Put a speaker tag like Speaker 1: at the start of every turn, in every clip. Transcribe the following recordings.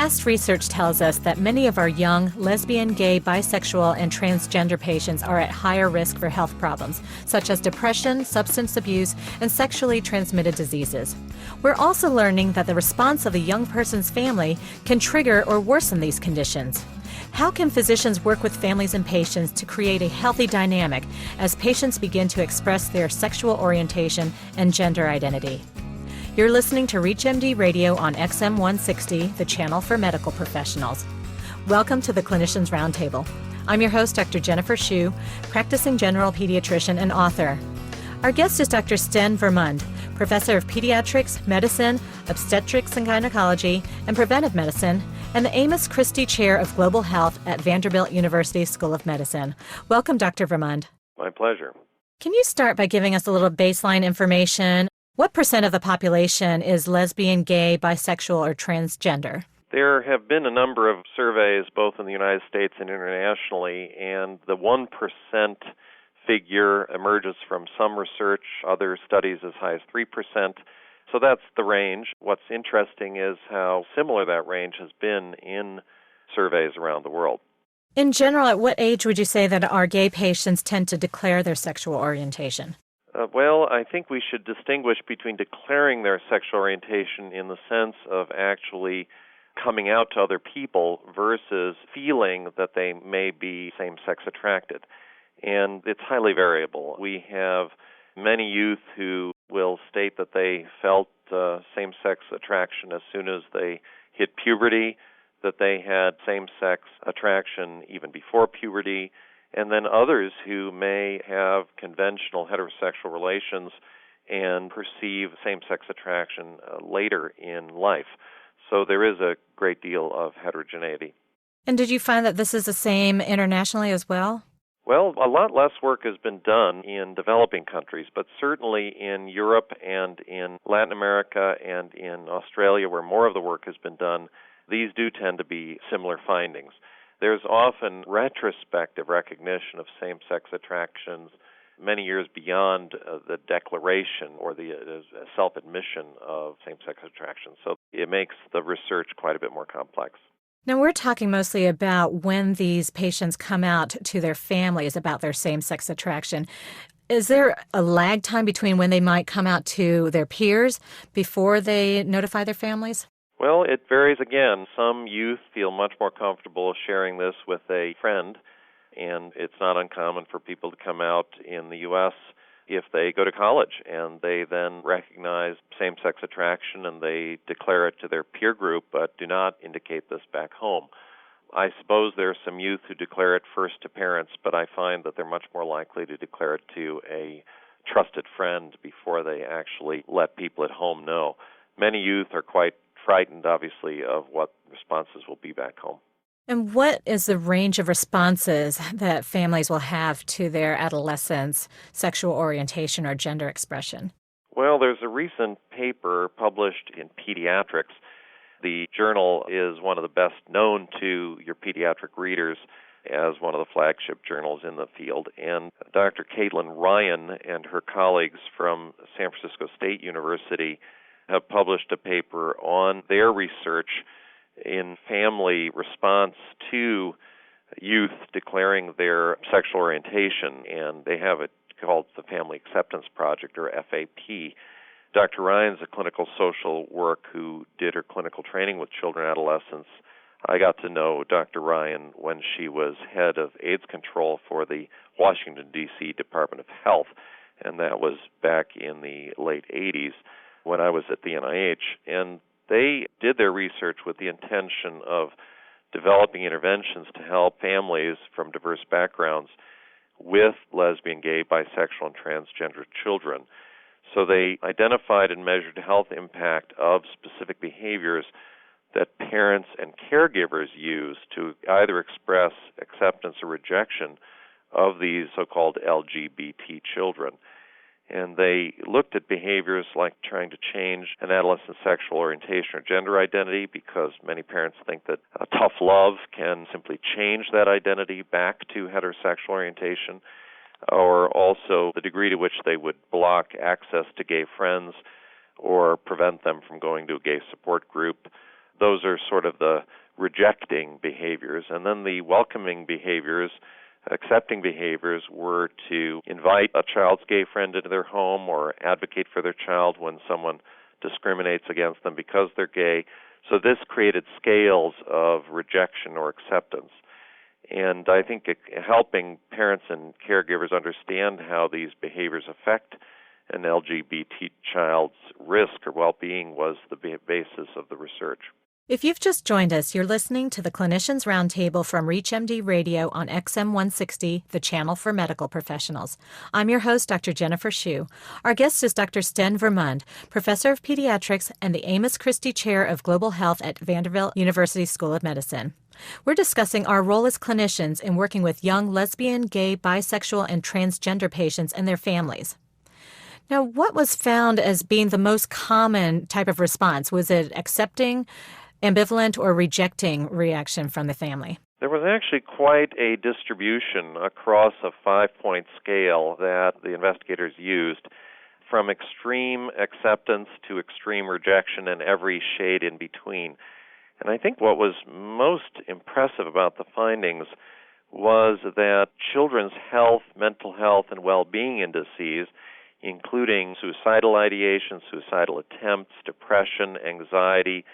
Speaker 1: Past research tells us that many of our young lesbian, gay, bisexual, and transgender patients are at higher risk for health problems, such as depression, substance abuse, and sexually transmitted diseases. We're also learning that the response of the young person's family can trigger or worsen these conditions. How can physicians work with families and patients to create a healthy dynamic as patients begin to express their sexual orientation and gender identity? You're listening to ReachMD Radio on XM 160, the channel for medical professionals. Welcome to the Clinicians Roundtable. I'm your host, Dr. Jennifer Hsu, practicing general pediatrician and author. Our guest is Dr. Sten Vermund, professor of pediatrics, medicine, obstetrics and gynecology, and preventive medicine, and the Amos Christie Chair of Global Health at Vanderbilt University School of Medicine. Welcome, Dr. Vermund.
Speaker 2: My pleasure.
Speaker 1: Can you start by giving us a little baseline information? What percent of the population is lesbian, gay, bisexual, or transgender?
Speaker 2: There have been a number of surveys both in the United States and internationally, and the 1% figure emerges from some research, other studies as high as 3%. So that's the range. What's interesting is how similar that range has been in surveys around the world.
Speaker 1: In general, at what age would you say that our gay patients tend to declare their sexual orientation?
Speaker 2: Well, I think we should distinguish between declaring their sexual orientation in the sense of actually coming out to other people versus feeling that they may be same-sex attracted. And it's highly variable. We have many youth who will state that they felt same-sex attraction as soon as they hit puberty, that they had same-sex attraction even before puberty, and then others who may have conventional heterosexual relations and perceive same-sex attraction later in life. So there is a great deal of heterogeneity.
Speaker 1: And did you find that this is the same internationally as well?
Speaker 2: Well, a lot less work has been done in developing countries, but certainly in Europe and in Latin America and in Australia, where more of the work has been done, these do tend to be similar findings. There's often retrospective recognition of same-sex attractions many years beyond the declaration or the self-admission of same-sex attraction. So it makes the research quite a bit more complex.
Speaker 1: Now, we're talking mostly about when these patients come out to their families about their same-sex attraction. Is there a lag time between when they might come out to their peers before they notify their families?
Speaker 2: Well, it varies again. Some youth feel much more comfortable sharing this with a friend, and it's not uncommon for people to come out in the U.S. if they go to college and they then recognize same-sex attraction and they declare it to their peer group but do not indicate this back home. I suppose there are some youth who declare it first to parents, but I find that they're much more likely to declare it to a trusted friend before they actually let people at home know. Many youth are quite frightened, obviously, of what responses will be back home.
Speaker 1: And what is the range of responses that families will have to their adolescents' sexual orientation or gender expression?
Speaker 2: Well, there's a recent paper published in Pediatrics. The journal is one of the best known to your pediatric readers as one of the flagship journals in the field. And Dr. Caitlin Ryan and her colleagues from San Francisco State University have published a paper on their research in family response to youth declaring their sexual orientation, and they have it called the Family Acceptance Project, or FAAP. Dr. Ryan's a clinical social work who did her clinical training with children and adolescents. I got to know Dr. Ryan when she was head of AIDS control for the Washington, D.C. Department of Health, and that was back in the late 80s. When I was at the NIH, and they did their research with the intention of developing interventions to help families from diverse backgrounds with lesbian, gay, bisexual, and transgender children. So they identified and measured the health impact of specific behaviors that parents and caregivers use to either express acceptance or rejection of these so-called LGBT children. And they looked at behaviors like trying to change an adolescent's sexual orientation or gender identity, because many parents think that tough love can simply change that identity back to heterosexual orientation, or also the degree to which they would block access to gay friends or prevent them from going to a gay support group. Those are sort of the rejecting behaviors. And then the welcoming behaviors, accepting behaviors, were to invite a child's gay friend into their home or advocate for their child when someone discriminates against them because they're gay. So this created scales of rejection or acceptance. And I think helping parents and caregivers understand how these behaviors affect an LGBT child's risk or well-being was the basis of the research.
Speaker 1: If you've just joined us, you're listening to the Clinicians Roundtable from ReachMD Radio on XM 160, the channel for medical professionals. I'm your host, Dr. Jennifer Hsu. Our guest is Dr. Sten Vermund, professor of pediatrics and the Amos Christie Chair of Global Health at Vanderbilt University School of Medicine. We're discussing our role as clinicians in working with young lesbian, gay, bisexual, and transgender patients and their families. Now, what was found as being the most common type of response? Was it accepting, ambivalent, or rejecting reaction from the family?
Speaker 2: There was actually quite a distribution across a 5-point scale that the investigators used, from extreme acceptance to extreme rejection and every shade in between. And I think what was most impressive about the findings was that children's health, mental health, and well-being indices, including suicidal ideation, suicidal attempts, depression, anxiety,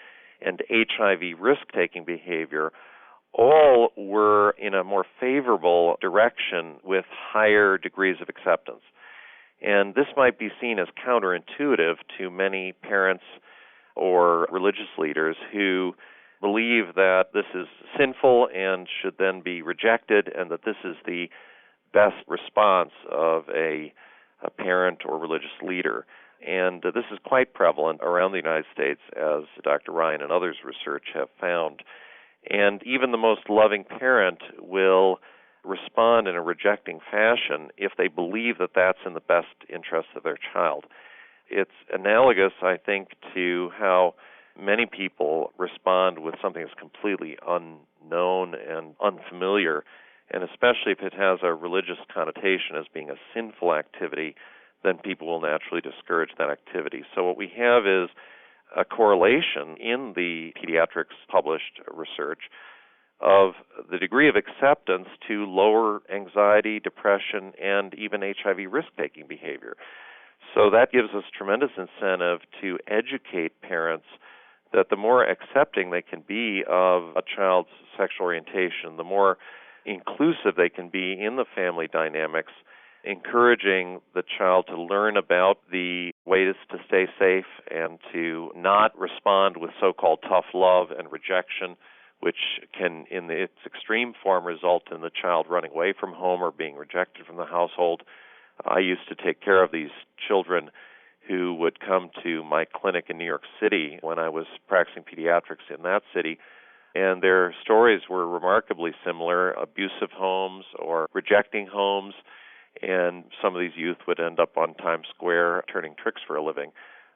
Speaker 2: and HIV risk-taking behavior, all were in a more favorable direction with higher degrees of acceptance. And this might be seen as counterintuitive to many parents or religious leaders who believe that this is sinful and should then be rejected, and that this is the best response of a parent or religious leader. And this is quite prevalent around the United States, as Dr. Ryan and others' research have found. And even the most loving parent will respond in a rejecting fashion if they believe that that's in the best interest of their child. It's analogous, I think, to how many people respond with something that's completely unknown and unfamiliar, and especially if it has a religious connotation as being a sinful activity, then people will naturally discourage that activity. So what we have is a correlation in the pediatrics published research of the degree of acceptance to lower anxiety, depression, and even HIV risk-taking behavior. So that gives us tremendous incentive to educate parents that the more accepting they can be of a child's sexual orientation, the more inclusive they can be in the family dynamics, encouraging the child to learn about the ways to stay safe and to not respond with so-called tough love and rejection, which can, in its extreme form, result in the child running away from home or being rejected from the household. I used to take care of these children who would come to my clinic in New York City when I was practicing pediatrics in that city, and their stories were remarkably similar: abusive homes or rejecting homes, and some of these youth would end up on Times Square turning tricks for a living,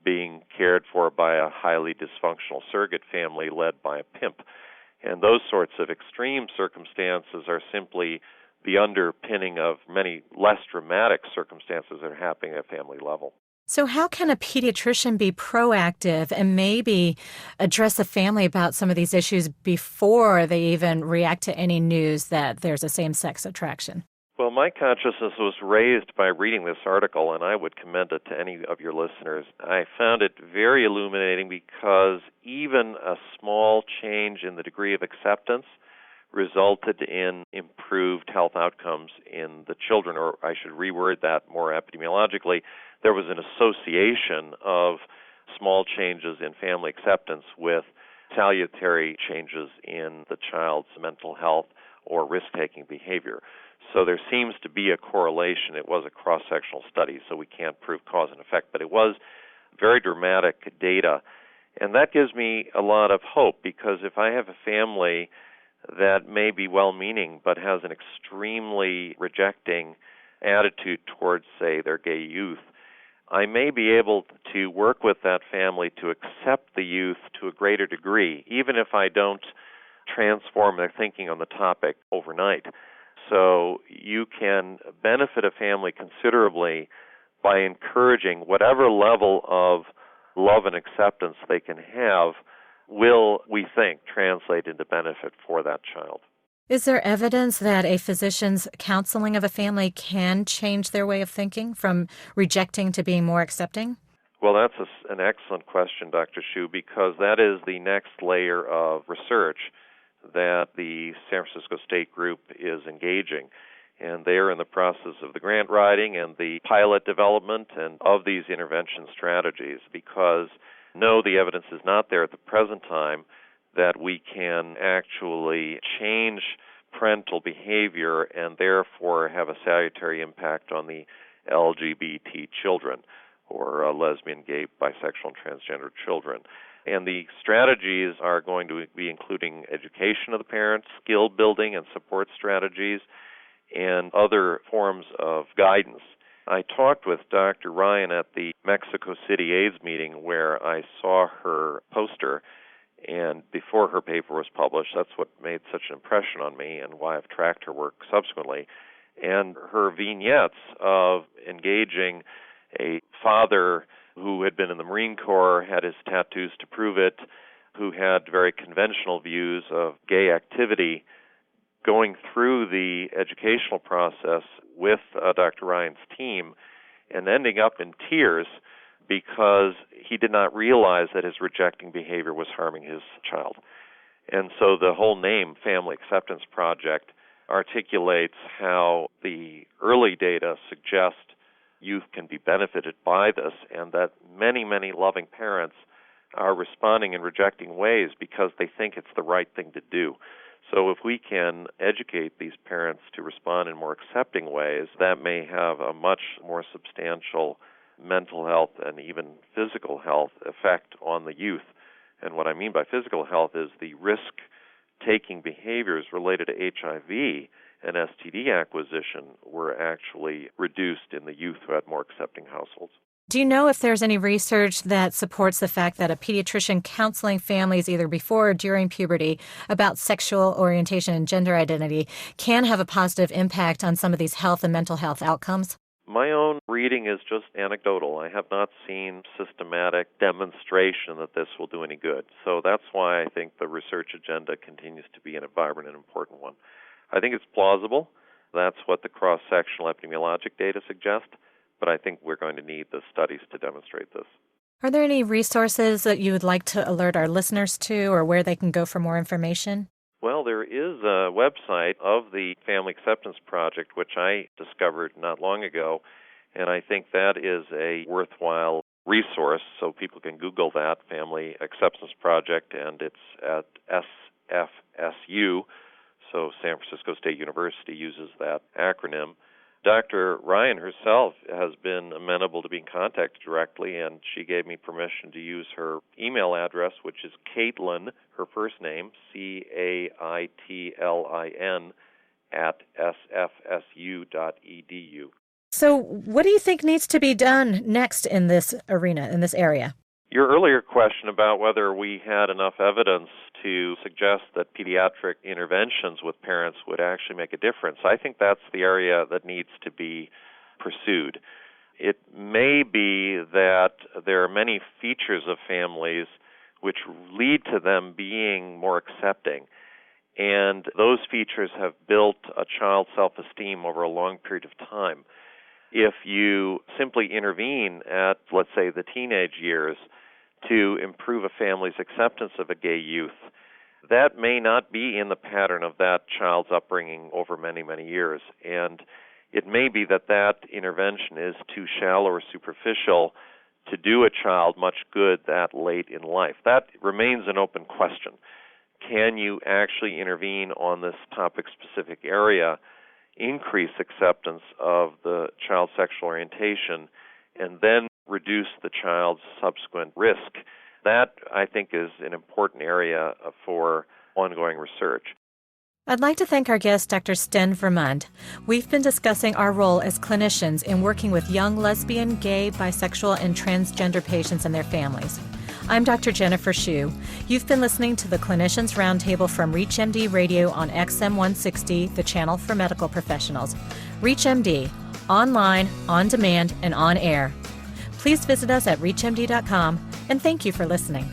Speaker 2: being cared for by a highly dysfunctional surrogate family led by a pimp. And those sorts of extreme circumstances are simply the underpinning of many less dramatic circumstances that are happening at a family level.
Speaker 1: So how can a pediatrician be proactive and maybe address the family about some of these issues before they even react to any news that there's a same-sex attraction?
Speaker 2: Well, my consciousness was raised by reading this article, and I would commend it to any of your listeners. I found it very illuminating because even a small change in the degree of acceptance resulted in improved health outcomes in the children, or I should reword that more epidemiologically. There was an association of small changes in family acceptance with salutary changes in the child's mental health or risk-taking behavior. So there seems to be a correlation. It was a cross-sectional study, so we can't prove cause and effect, but it was very dramatic data. And that gives me a lot of hope, because if I have a family that may be well-meaning but has an extremely rejecting attitude towards, say, their gay youth, I may be able to work with that family to accept the youth to a greater degree, even if I don't transform their thinking on the topic overnight. So you can benefit a family considerably by encouraging whatever level of love and acceptance they can have will, we think, translate into benefit for that child.
Speaker 1: Is there evidence that a physician's counseling of a family can change their way of thinking from rejecting to being more accepting?
Speaker 2: Well, that's an excellent question, Dr. Hsu, because that is the next layer of research that the San Francisco State Group is engaging. And they are in the process of the grant writing and the pilot development and of these intervention strategies, because no, the evidence is not there at the present time that we can actually change parental behavior and therefore have a salutary impact on the LGBT children, or lesbian, gay, bisexual, and transgender children. And the strategies are going to be including education of the parents, skill building and support strategies, and other forms of guidance. I talked with Dr. Ryan at the Mexico City AIDS meeting where I saw her poster, and before her paper was published, that's what made such an impression on me and why I've tracked her work subsequently. And her vignettes of engaging a father who had been in the Marine Corps, had his tattoos to prove it, who had very conventional views of gay activity, going through the educational process with Dr. Ryan's team and ending up in tears because he did not realize that his rejecting behavior was harming his child. And so the whole name, Family Acceptance Project, articulates how the early data suggest youth can be benefited by this, and that many, many loving parents are responding in rejecting ways because they think it's the right thing to do. So if we can educate these parents to respond in more accepting ways, that may have a much more substantial mental health and even physical health effect on the youth. And what I mean by physical health is the risk-taking behaviors related to HIV and STD acquisition were actually reduced in the youth who had more accepting households.
Speaker 1: Do you know if there's any research that supports the fact that a pediatrician counseling families either before or during puberty about sexual orientation and gender identity can have a positive impact on some of these health and mental health outcomes?
Speaker 2: My own reading is just anecdotal. I have not seen systematic demonstration that this will do any good. So that's why I think the research agenda continues to be a vibrant and important one. I think it's plausible. That's what the cross-sectional epidemiologic data suggest. But I think we're going to need the studies to demonstrate this.
Speaker 1: Are there any resources that you would like to alert our listeners to, or where they can go for more information?
Speaker 2: Well, there is a website of the Family Acceptance Project, which I discovered not long ago, and I think that is a worthwhile resource, so people can Google that, Family Acceptance Project, and it's at SFSU, so San Francisco State University uses that acronym. Dr. Ryan herself has been amenable to being contacted directly, and she gave me permission to use her email address, which is Caitlin, her first name, Caitlin, @sfsu.edu.
Speaker 1: So what do you think needs to be done next in this arena, in this area?
Speaker 2: Your earlier question about whether we had enough evidence to suggest that pediatric interventions with parents would actually make a difference, I think that's the area that needs to be pursued. It may be that there are many features of families which lead to them being more accepting, and those features have built a child's self-esteem over a long period of time. If you simply intervene at, let's say, the teenage years to improve a family's acceptance of a gay youth, that may not be in the pattern of that child's upbringing over many, many years. And it may be that that intervention is too shallow or superficial to do a child much good that late in life. That remains an open question. Can you actually intervene on this topic-specific area, increase acceptance of the child's sexual orientation, and then reduce the child's subsequent risk? That, I think, is an important area for ongoing research.
Speaker 1: I'd like to thank our guest, Dr. Sten Vermund. We've been discussing our role as clinicians in working with young lesbian, gay, bisexual, and transgender patients and their families. I'm Dr. Jennifer Hsu. You've been listening to the Clinicians Roundtable from ReachMD Radio on XM 160, the channel for medical professionals. ReachMD, online, on demand, and on air. Please visit us at reachmd.com, and thank you for listening.